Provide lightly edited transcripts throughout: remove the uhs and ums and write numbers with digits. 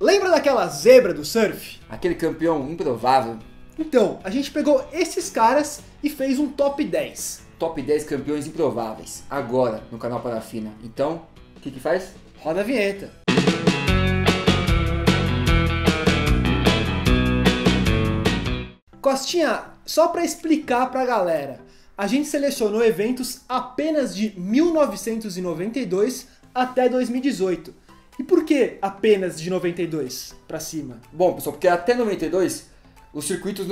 Lembra daquela zebra do surf? Aquele campeão improvável. Então, a gente pegou esses caras e fez um top 10. Top 10 campeões improváveis. Agora, no canal Parafina. Então, o que faz? Roda a vinheta. Costinha, só para explicar pra galera, a gente selecionou eventos apenas de 1992 até 2018. E por que apenas de 92 pra cima? Bom, pessoal, porque até 92 os circuitos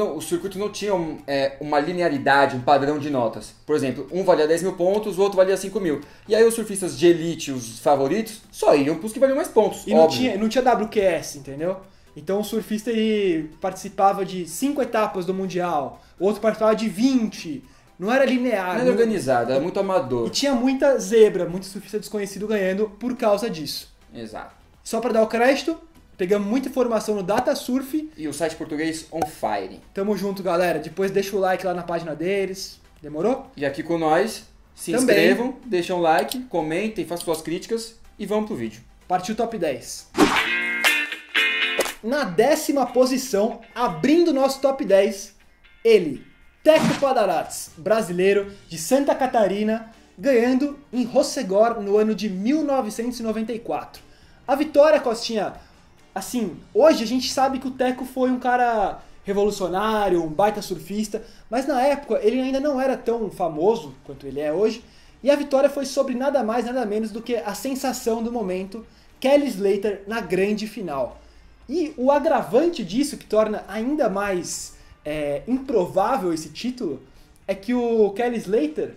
não tinham uma linearidade, um padrão de notas. Por exemplo, um valia 10 mil pontos, o outro valia 5 mil. E aí os surfistas de elite, os favoritos, só iam pros que valiam mais pontos. E não tinha WQS, entendeu? Então o surfista ele participava de 5 etapas do Mundial, o outro participava de 20. Não era linear. Não era organizado, era muito amador. E tinha muita zebra, muito surfista desconhecido ganhando por causa disso. Exato. Só para dar o crédito, pegamos muita informação no DataSurf. E o site português On Fire. Tamo junto, galera. Depois deixa o like lá na página deles. Demorou? E aqui com nós, se Também. inscrevam, deixem um like, comentem, façam suas críticas e vamos pro vídeo. Partiu top 10. Na 10ª posição, abrindo o nosso top 10, ele, Teco Padarates, brasileiro de Santa Catarina, ganhando em Rossegor no ano de 1994. A vitória, Costinha, assim, hoje a gente sabe que o Teco foi um cara revolucionário, um baita surfista, mas na época ele ainda não era tão famoso quanto ele é hoje, e a vitória foi sobre nada mais, nada menos do que a sensação do momento, Kelly Slater na grande final. E o agravante disso, que torna ainda mais improvável esse título, é que o Kelly Slater,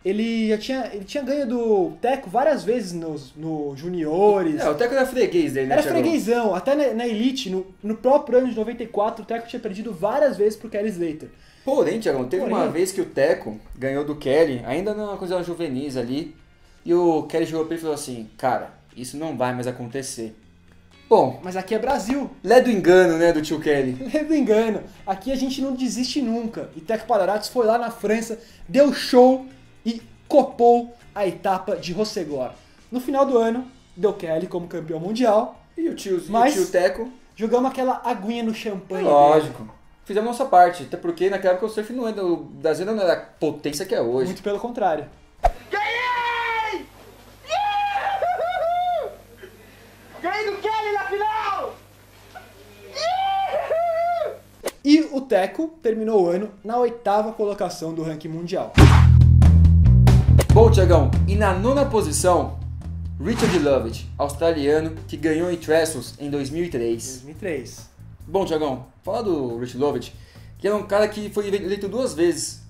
ele tinha ganho do Teco várias vezes no juniores. O Teco era freguês dele, né? Era freguesão, até na Elite, no próprio ano de 94, o Teco tinha perdido várias vezes pro Kelly Slater. Porém, Thiagão, teve uma vez que o Teco ganhou do Kelly, ainda na coisa juvenis ali, e o Kelly chegou pra ele e falou assim, cara, isso não vai mais acontecer. Bom, mas aqui é Brasil. Lé do engano, né, do tio Kelly. Lé do engano. Aqui a gente não desiste nunca. E Teco Padarates foi lá na França, deu show e copou a etapa de Rossegor. No final do ano, deu Kelly como campeão mundial. E o tio Teco? Jogamos aquela aguinha no champanhe. Lógico. Dele. Fizemos a nossa parte. Até porque naquela época o surf o Brasil não era a potência que é hoje. Muito pelo contrário. Ganhei! Ganhei do Kelly na final! E o Teco terminou o ano na 8ª colocação do ranking mundial. Bom, Thiagão, e na 9ª posição, Richard Lovett, australiano, que ganhou em Trestles em 2003. Bom, Thiagão, fala do Richard Lovett, que era um cara que foi eleito 2 vezes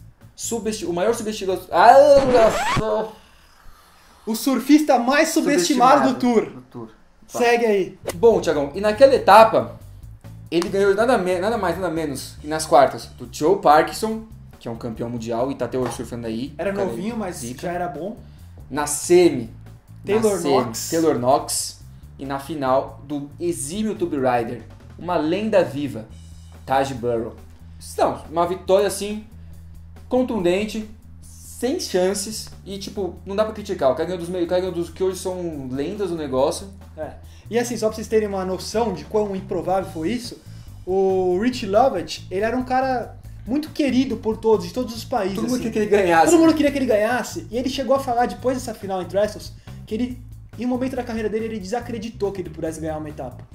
o maior subestimado... O surfista mais subestimado do Tour. Tá. Segue aí. Bom, Thiagão, e naquela etapa, ele ganhou nada mais, nada menos, e nas quartas, do Joe Parkinson, que é um campeão mundial e tá até hoje surfando aí. Era novinho, mas já era bom. Na semi, Taylor Knox. E na final, do exímio Tube Rider, uma lenda viva, Taj Burrow. Então, uma vitória assim, contundente, sem chances e tipo, não dá pra criticar. O cara ganhou dos que hoje são lendas do negócio. E assim, só pra vocês terem uma noção de quão improvável foi isso, o Rich Lovett, ele era um cara muito querido por todos, de todos os países. Todo mundo assim. queria que ele ganhasse. Todo mundo queria que ele ganhasse. E ele chegou a falar, depois dessa final em Trestles, que ele, em um momento da carreira dele, ele desacreditou que ele pudesse ganhar uma etapa.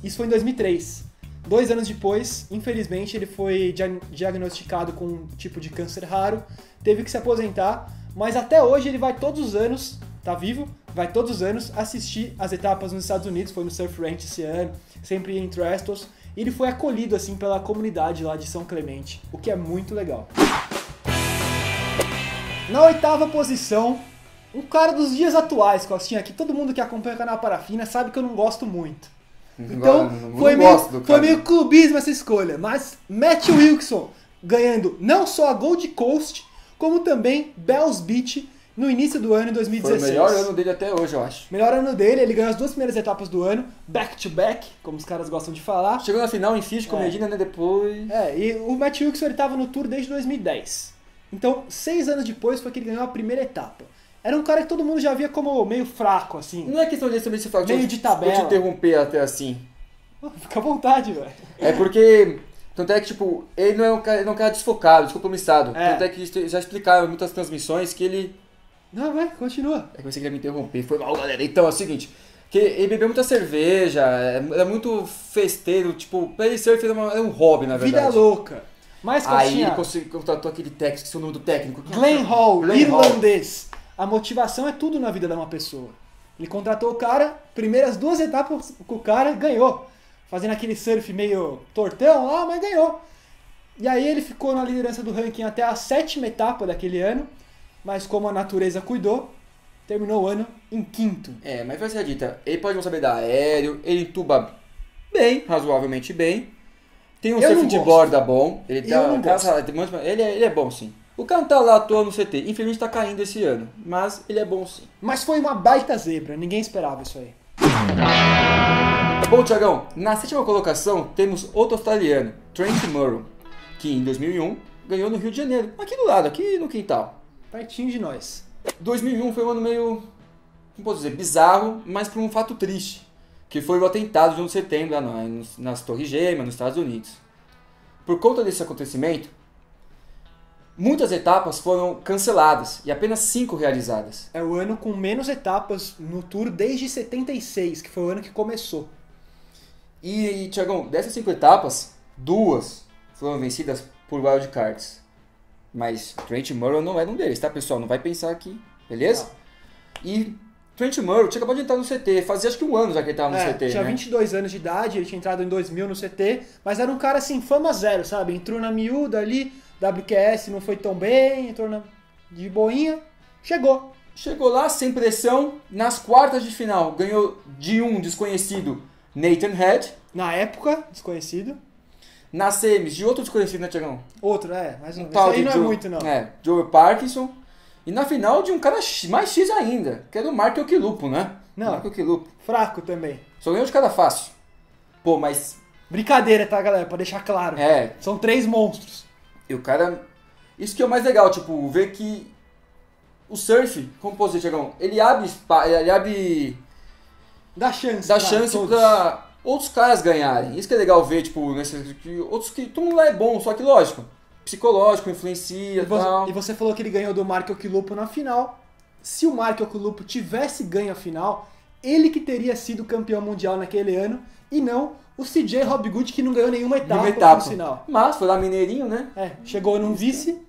Isso foi em 2003. 2 anos depois, infelizmente, ele foi diagnosticado com um tipo de câncer raro, teve que se aposentar, mas até hoje ele vai todos os anos, tá vivo, vai todos os anos assistir as etapas nos Estados Unidos, foi no Surf Ranch esse ano, sempre em Trestles, e ele foi acolhido assim pela comunidade lá de São Clemente, o que é muito legal. Na 8ª posição, um cara dos dias atuais, Costinha, que todo mundo que acompanha o canal Parafina sabe que eu não gosto muito. Então, foi meio clubismo essa escolha, mas Matt Wilson ganhando não só a Gold Coast, como também Bells Beach no início do ano, em 2016. Foi o melhor ano dele até hoje, eu acho. Melhor ano dele, ele ganhou as 2 primeiras etapas do ano, back to back, como os caras gostam de falar. Chegou na final em Fish com Medina, né, depois... E o Matt Wilson, ele tava no Tour desde 2010. Então, 6 anos depois foi que ele ganhou a primeira etapa. Era um cara que todo mundo já via como meio fraco, assim. Não é questão de também se falar, meio de tabela. Vou te interromper até assim. Fica à vontade, velho. É porque... Tanto é que, tipo, ele não é um cara desfocado, descompromissado. Tanto é que já explicaram em muitas transmissões que ele... Não, vai, continua. É que você queria me interromper, foi mal, galera. Então, é o seguinte, que ele bebeu muita cerveja, é muito festeiro, tipo, pra ele surf é um hobby, na verdade. Vida louca. Mas, Aí Costinha, ele contratou aquele técnico, esqueci o nome do técnico. Glenn Hall, Glenn Hall. irlandês. A motivação é tudo na vida de uma pessoa. Ele contratou o cara, primeiras 2 etapas com o cara, ganhou. Fazendo aquele surf meio tortão lá, mas ganhou. E aí ele ficou na liderança do ranking até a 7ª etapa daquele ano, mas como a natureza cuidou, terminou o ano em 5º. É, mas vai ser dita, ele pode não saber dar aéreo, ele entuba bem, razoavelmente bem. Tem um Eu surf não de gosto. borda bom, ele Eu não gosto. ele é bom sim. O cara não tá lá à toa no CT, infelizmente tá caindo esse ano, mas ele é bom sim. Mas foi uma baita zebra, ninguém esperava isso aí. Bom, Thiagão, na 7ª colocação temos outro australiano, Trent Murray, que em 2001 ganhou no Rio de Janeiro, aqui do lado, aqui no quintal. Pertinho de nós. 2001 foi um ano meio, como posso dizer, bizarro, mas por um fato triste, que foi o atentado de 11 de setembro lá nas Torres Gêmeas, nos Estados Unidos. Por conta desse acontecimento, muitas etapas foram canceladas e apenas 5 realizadas. É o ano com menos etapas no Tour desde 76, que foi o ano que começou. E, Thiagão, dessas 5 etapas, 2 foram vencidas por wildcards. Mas Trent Murray não era um deles, tá, pessoal? Não vai pensar aqui, beleza? Não. E Trent Murray tinha acabado de entrar no CT, fazia acho que 1 ano já que ele tava no CT, tinha né? 22 anos de idade, ele tinha entrado em 2000 no CT, mas era um cara assim, fama zero, sabe? Entrou na miúda ali, WQS não foi tão bem, entrou de boinha, chegou. Chegou lá sem pressão, nas quartas de final ganhou de um desconhecido, Nathan Head. Na época, desconhecido. Nas semis de outro desconhecido, né, Thiagão? Outro, mas Um isso tal aí de não é Joe, muito, não. Joe Parkinson. E na final de um cara mais X ainda, que era o Marco Quilupo, né? Não. Marco Quilupo. Fraco também. Só ganhou de cara fácil. Pô, mas... Brincadeira, tá, galera? Pra deixar claro. São 3 monstros. E o cara... Isso que é o mais legal, tipo, ver que o surf, como posso dizer, Thiagão, ele abre... Dá chance. Dá chance pra outros caras ganharem. Isso que é legal ver, tipo, outros que todo mundo lá é bom, só que lógico, psicológico, influencia e tal. E você falou que ele ganhou do Marco Quilupo na final. Se o Marco Quilupo tivesse ganho a final, ele que teria sido campeão mundial naquele ano, e não o CJ Hobgood, que não ganhou nenhuma etapa no final. Mas foi lá mineirinho, né? Chegou num vice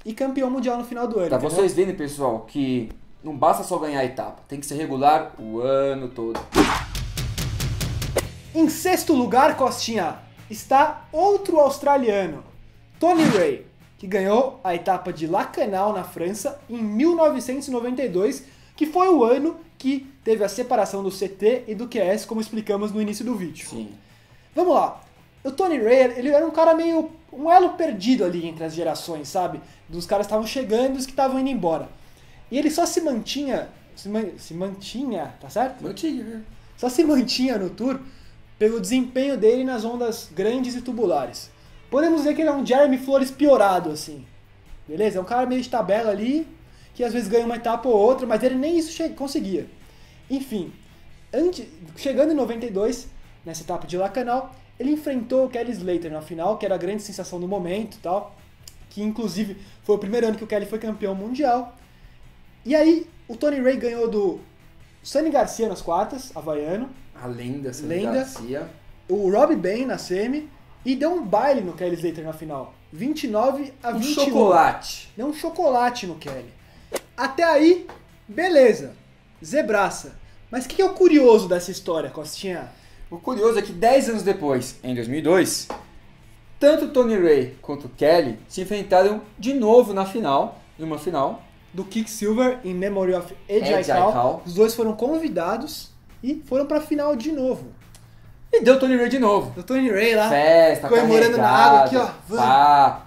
e campeão mundial no final do ano. Pra entendeu? vocês verem, pessoal, que não basta só ganhar a etapa, tem que ser regular o ano todo. Em 6º lugar, Costinha, está outro australiano, Tony Ray, que ganhou a etapa de Lacanau na França em 1992, que foi o ano que teve a separação do CT e do QS, como explicamos no início do vídeo. Sim. Vamos lá. O Tony Ray, ele era um cara meio... um elo perdido ali entre as gerações, sabe? Dos caras que estavam chegando e dos que estavam indo embora. E ele só se mantinha... Se mantinha, tá certo? Mantinha. Só se mantinha no Tour pelo desempenho dele nas ondas grandes e tubulares. Podemos dizer que ele é um Jeremy Flores piorado, assim. Beleza? É um cara meio de tabela ali, que às vezes ganha uma etapa ou outra, mas ele nem isso conseguia. Enfim, chegando em 92, nessa etapa de Lacanau, ele enfrentou o Kelly Slater na final, que era a grande sensação do momento e tal, que inclusive foi o primeiro ano que o Kelly foi campeão mundial. E aí, o Tony Ray ganhou do Sunny Garcia nas quartas, havaiano. A lenda, Lenda. Garcia. O Robbie Bain na semi e deu um baile no Kelly Slater na final. 29 a 21. Chocolate. Deu um chocolate no Kelly. Até aí, beleza. Zebraça. Mas o que é o curioso dessa história, Costinha? O curioso é que 10 anos depois, em 2002, tanto Tony Ray quanto Kelly se enfrentaram de novo na final, em uma final. Do Quicksilver in Memory of Eddie Eddie Aikau. Aikau. Os dois foram convidados e foram pra final de novo. E deu Tony Ray de novo. O Tony Ray lá, Festa, comemorando na carregado, água aqui, ó.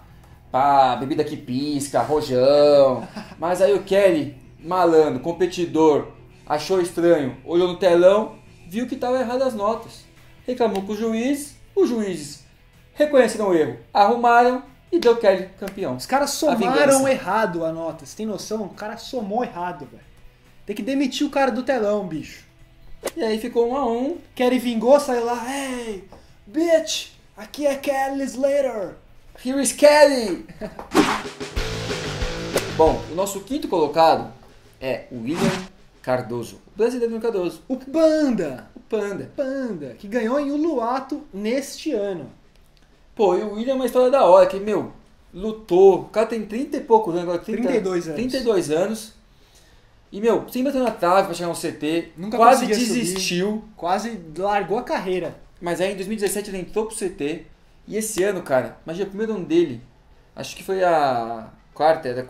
Pá, bebida que pisca, rojão. Mas aí o Kelly, malandro, competidor, achou estranho, olhou no telão, viu que estavam erradas as notas. Reclamou com os juízes reconheceram o erro, arrumaram e deu Kelly campeão. Os caras somaram errado a nota. Você tem noção? O cara somou errado, velho. Tem que demitir o cara do telão, bicho. E aí ficou 1-1. Kelly vingou, saiu lá, hey, bitch, aqui é Kelly Slater. Here is Kelly! Bom, o nosso quinto colocado é o William Cardoso. O brasileiro Cardoso. O Panda. O Panda. Panda, que ganhou em Uluwatu neste ano. Pô, e o William é uma história da hora, que, meu, lutou. O cara tem 30 e poucos anos agora. 32 anos. 32 anos. E, meu, sempre bateu na trave pra chegar no CT. Nunca quase conseguia desistiu. subir, quase largou a carreira. Mas aí em 2017 ele entrou pro CT. E esse ano, cara, imagina, o primeiro ano dele, acho que foi a quarta.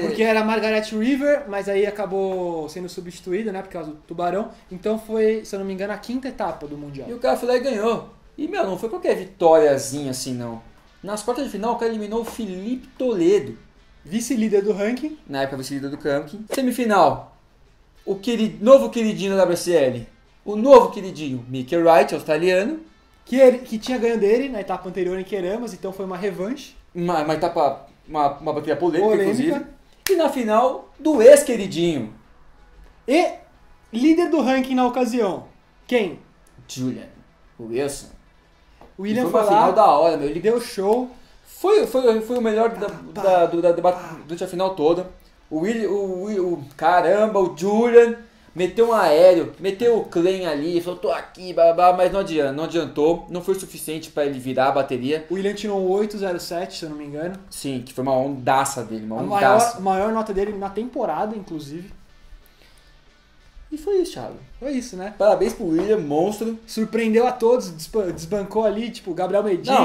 Porque era Margaret River, mas aí acabou sendo substituído, né, por causa do Tubarão. Então foi, se eu não me engano, a quinta etapa do Mundial. E o cara foi lá e ganhou. E, meu, não foi qualquer vitóriazinha assim, não. Nas quartas de final, o cara eliminou o Felipe Toledo. Vice-líder do ranking. Na época, vice-líder do ranking. Semifinal, o novo queridinho da WSL. O novo queridinho, Mickey Wright, australiano. Que tinha ganho dele na etapa anterior em Queramas, então foi uma revanche. Uma etapa, uma bateria polêmica, inclusive. E na final, do ex-queridinho. E líder do ranking na ocasião. Quem? Julian Wilson. O William foi uma foi lá, final da hora, meu. ele deu show. Foi o melhor durante a final toda. Caramba, o Julian meteu um aéreo, meteu o Klein ali, falou, tô aqui, babá, mas não adiantou. Não foi suficiente pra ele virar a bateria. O William tirou um 807, se eu não me engano. Sim, que foi uma ondaça dele, A maior nota dele na temporada, inclusive. E foi isso, Thiago. Foi isso, né? Parabéns pro William, monstro. Surpreendeu a todos, desbancou ali, tipo, Gabriel Medina.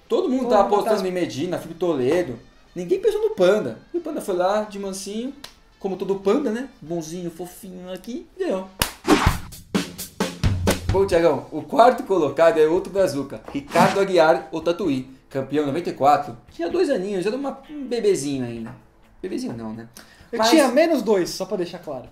Todo mundo tava apostando em Medina, Felipe Toledo. Ninguém pensou no Panda. E o Panda foi lá, de mansinho, como todo Panda, né? Bonzinho, fofinho aqui, ganhou. Bom, Thiagão, o quarto colocado é outro brazuca, Ricardo Aguiar, o Tatuí, campeão 94. Tinha 2 aninhos, era um bebezinho ainda. Bebezinho não, né? Eu tinha menos 2, só pra deixar claro.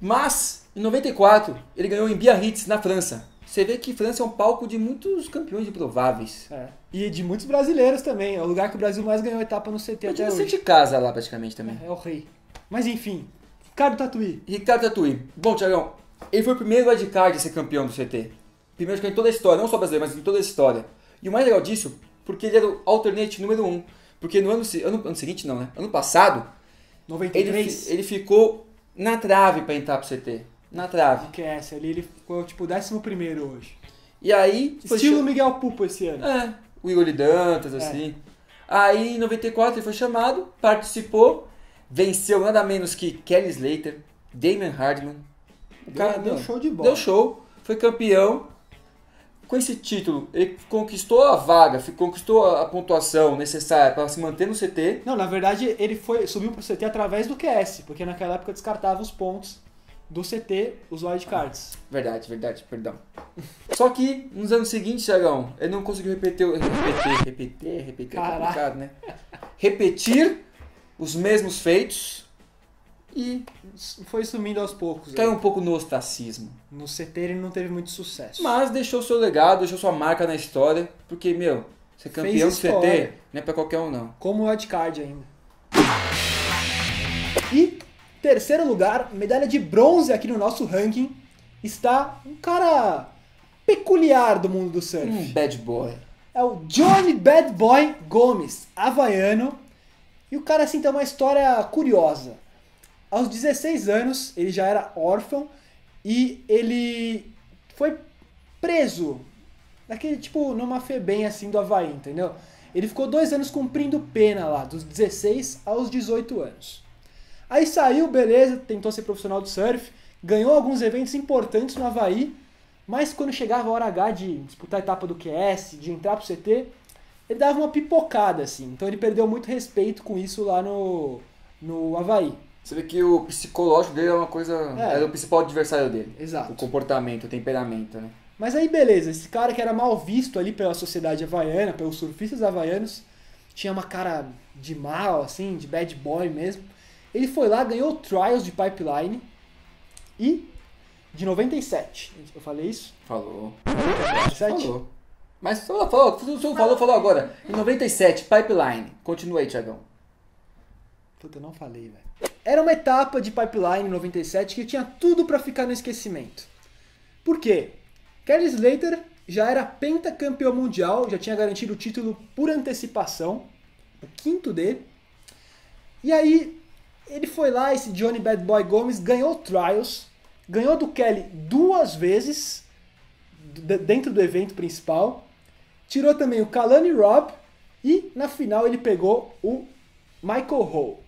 Mas, em 94, ele ganhou em Biarritz, na França. Você vê que França é um palco de muitos campeões improváveis. E de muitos brasileiros também. É o lugar que o Brasil mais ganhou etapa no CT até hoje. Você de casa lá, praticamente, também. É o rei. Mas enfim, Ricardo Tatuí. Ricardo Tatuí. Bom, Thiagão, ele foi o primeiro wildcard a ser campeão do CT. Primeiro em toda a história, não só brasileiro, mas em toda a história. E o mais legal disso, porque ele era o alternate número 1. Porque no ano seguinte, não, né? Ano passado, 93. Ele ficou na trave pra entrar pro CT. Na trave. Que é essa ali, ele ficou tipo 11º hoje. E aí... Estilo Miguel Pupo esse ano. O Igor Dantas, assim. Aí em 94 ele foi chamado, participou, venceu nada menos que Kelly Slater, Damon Hardman. O cara deu show de bola. Deu show, foi campeão. Com esse título, ele conquistou a vaga, conquistou a pontuação necessária para se manter no CT. Não, na verdade ele subiu pro CT através do QS, porque naquela época descartava os pontos do CT, os wildcards. Verdade, perdão. Só que nos anos seguintes, Thiagão, ele não conseguiu repetir, é complicado, né? Repetir os mesmos feitos e foi sumindo aos poucos. Caiu um pouco no ostracismo. No CT ele não teve muito sucesso. Mas deixou seu legado, deixou sua marca na história, porque, meu, ser campeão do CT não é pra qualquer um, não. Como wildcard ainda. E terceiro lugar, medalha de bronze aqui no nosso ranking, está um cara peculiar do mundo do surf. Bad boy. É o Johnny Bad Boy Gomes, havaiano. E o cara, assim, tem uma história curiosa. Aos 16 anos, ele já era órfão e ele foi preso, naquele, tipo, numa FEBEM, assim, do Havaí, entendeu? Ele ficou 2 anos cumprindo pena lá, dos 16 aos 18 anos. Aí saiu, beleza, tentou ser profissional do surf, ganhou alguns eventos importantes no Havaí, mas quando chegava a hora H de disputar a etapa do QS, de entrar pro CT, ele dava uma pipocada, assim. Então ele perdeu muito respeito com isso lá no Havaí. Você vê que o psicológico dele é uma coisa... Era o principal adversário dele. Exato. O comportamento, o temperamento, né? Mas aí, beleza, esse cara que era mal visto ali pela sociedade havaiana, pelos surfistas havaianos, tinha uma cara de mal, assim, de bad boy mesmo. Ele foi lá, ganhou o Trials de Pipeline e de 97. Eu falei isso? Falou. 97? Falou. Mas falou agora. Em 97, Pipeline. Continua aí, Thiagão. Puta, eu não falei, velho. Era uma etapa de Pipeline em 97 que tinha tudo pra ficar no esquecimento. Por quê? Kelly Slater já era pentacampeão mundial, já tinha garantido o título por antecipação, o 5º dele. E aí, ele foi lá, esse Johnny Bad Boy Gomes, ganhou o Trials, ganhou do Kelly 2 vezes, dentro do evento principal, tirou também o Kalani Robb, e na final ele pegou o Michael Ho,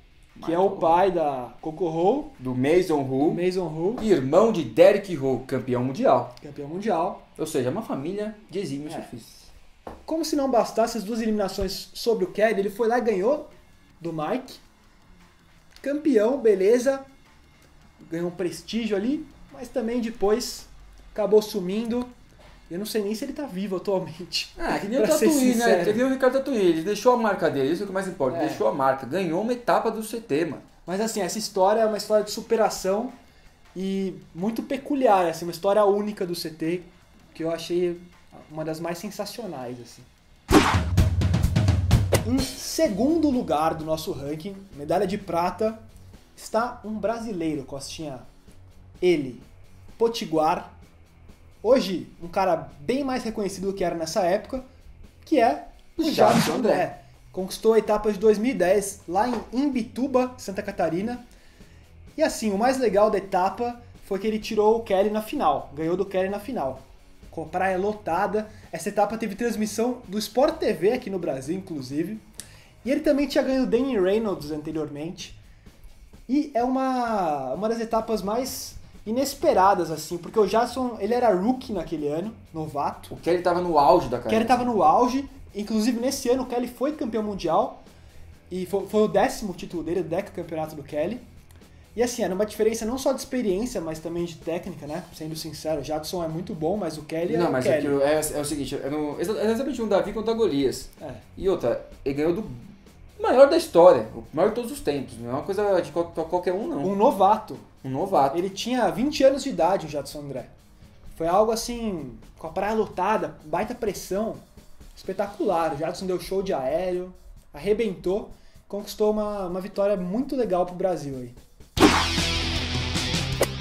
que é o pai da Coco Ho, Do Mason Hu, irmão irmão de Derek Ho, campeão mundial. campeão mundial. Ou seja, uma família de exímios surfistas. Como se não bastasse as 2 eliminações sobre o Kelly, ele foi lá e ganhou do Mike. Campeão, beleza. Ganhou um prestígio ali, mas também depois acabou sumindo. Eu não sei nem se ele tá vivo atualmente. Que nem o Pra ser Tatuí, né? sincero. Que nem o Ricardo Tatuí, ele deixou a marca dele, isso é o que mais importa, É. deixou a marca, ganhou uma etapa do CT, mano. Mas assim, essa história é uma história de superação e muito peculiar, assim, uma história única do CT que eu achei uma das mais sensacionais, assim. Em segundo lugar do nosso ranking, medalha de prata, está um brasileiro, Costinha. Ele, Potiguar. Hoje, um cara bem mais reconhecido do que era nessa época, que é o Jadson André. Conquistou a etapa de 2010 lá em Imbituba, Santa Catarina. E assim, o mais legal da etapa foi que ele tirou o Kelly na final, ganhou do Kelly na final. Com a praia lotada, essa etapa teve transmissão do Sport TV aqui no Brasil, inclusive. E ele também tinha ganho o Danny Reynolds anteriormente. E é uma das etapas mais inesperadas, assim, porque o Jadson, ele era rookie naquele ano, novato. O Kelly tava no auge da O carreira. Kelly estava no auge, inclusive nesse ano o Kelly foi campeão mundial, e foi o 10º título dele, o 10º campeonato do Kelly. E assim, era uma diferença não só de experiência, mas também de técnica, né? Sendo sincero, o Jadson é muito bom, mas o Kelly Não, o mas Kelly. é o seguinte, é exatamente um Davi contra Golias. É. E outra, ele ganhou do maior da história, o maior de todos os tempos. Não é uma coisa de qualquer um, não. Um novato. Um novato. Ele tinha 20 anos de idade, o Jadson André. Foi algo assim, com a praia lotada, baita pressão, espetacular. O Jadson deu show de aéreo, arrebentou, conquistou uma vitória muito legal pro Brasil aí.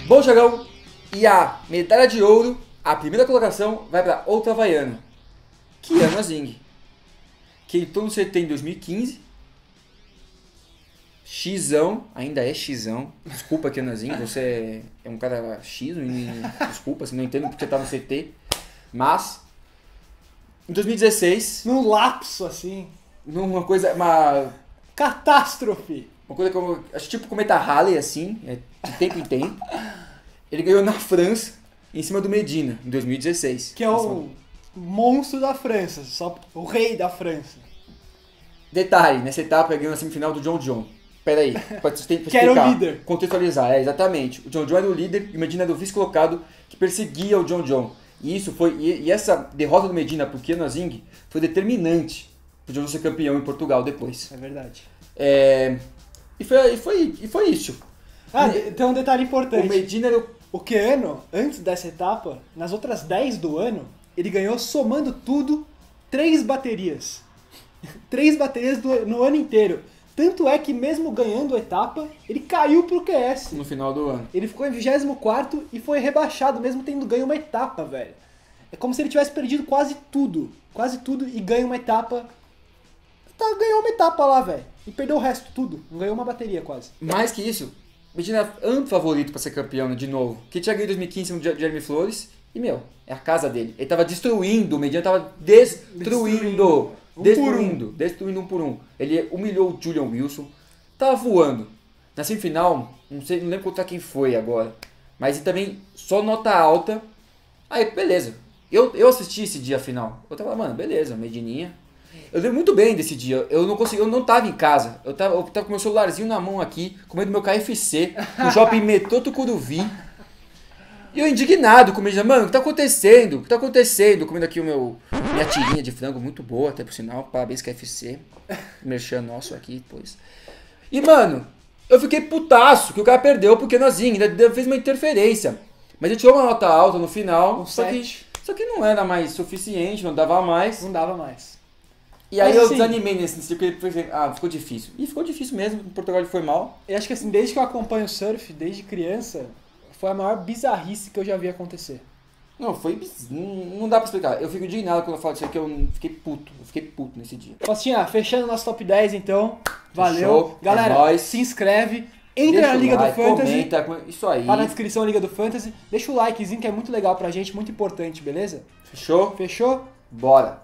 Bom, Thiagão, e a medalha de ouro, a primeira colocação, vai para outra havaiana, Kiana Zing, que entrou no CT em 2015. Xão, ainda é Xão. Desculpa, Kiana Zing, você é um cara X, desculpa, assim, não entendo porque tá no CT. Mas, em 2016, Num lapso, assim, uma coisa catástrofe! como, acho tipo cometa Halley, assim, de tempo em tempo. Ele ganhou na França, em cima do Medina, em 2016. Que é o monstro da França, só o rei da França. Detalhe, nessa etapa ele ganhou na semifinal do John John. Pera aí, pra Que era o líder. contextualizar, exatamente. O John John era o líder e o Medina era o vice-colocado que perseguia o John John. E isso foi, e essa derrota do Medina pro Kiana Zing foi determinante pro John John ser campeão em Portugal depois. É verdade. E foi isso. Tem um detalhe O importante. Medina era O Keano, antes dessa etapa, nas outras 10 do ano, ele ganhou, somando tudo, 3 baterias. 3 baterias no ano inteiro. Tanto é que mesmo ganhando a etapa, ele caiu pro QS. no final do ano. Ele ficou em 24º e foi rebaixado, mesmo tendo ganho uma etapa, velho. É como se ele tivesse perdido quase tudo, e ganha uma etapa. Ganhou uma etapa lá, velho. E perdeu o resto, tudo. Não ganhou uma bateria quase. Mais que isso, o Medina é amplo favorito pra ser campeão de novo. Que tinha ganho em 2015 no Jeremy Flores. E, é a casa dele. Ele tava destruindo, o Medina tava destruindo. Destruindo um por um. Ele humilhou o Julian Wilson. Tava voando. Na semifinal, não lembro contra quem foi agora. Mas ele também só nota alta. Aí, beleza. Eu assisti esse dia final. Eu tava, mano, beleza, Medininha. Eu lembro muito bem desse dia. Eu não tava em casa. Eu tava com meu celularzinho na mão aqui, comendo meu KFC, no shopping Metrô Tucuruvi. E eu indignado com o Medina, mano, o que tá acontecendo? O que tá acontecendo? Comendo aqui minha tirinha de frango, muito boa, até por sinal. Parabéns, KFC. Merchan nosso aqui, pois. E, mano, eu fiquei putaço que o cara perdeu porque Nazinho ainda fez uma interferência. Mas ele tirou uma nota alta no final. Só que não era mais suficiente, não dava mais. Não dava mais. E aí Mas, eu assim, desanimei nesse circuito, porque ficou difícil. E ficou difícil mesmo, em Portugal ele foi mal. Eu acho que assim, desde que eu acompanho o surf, desde criança, foi a maior bizarrice que eu já vi acontecer. Não, não dá pra explicar. Eu fico indignado quando eu falo disso aqui, eu fiquei puto nesse dia. Costinha, fechando nosso top 10 então. Valeu. Fechou. Galera, É nóis. se inscreve. Entra Deixa na o Liga like, do Fantasy. comenta, isso aí. Tá na descrição a Liga do Fantasy. Deixa o likezinho que é muito legal pra gente, muito importante, beleza? Fechou? Fechou? Bora.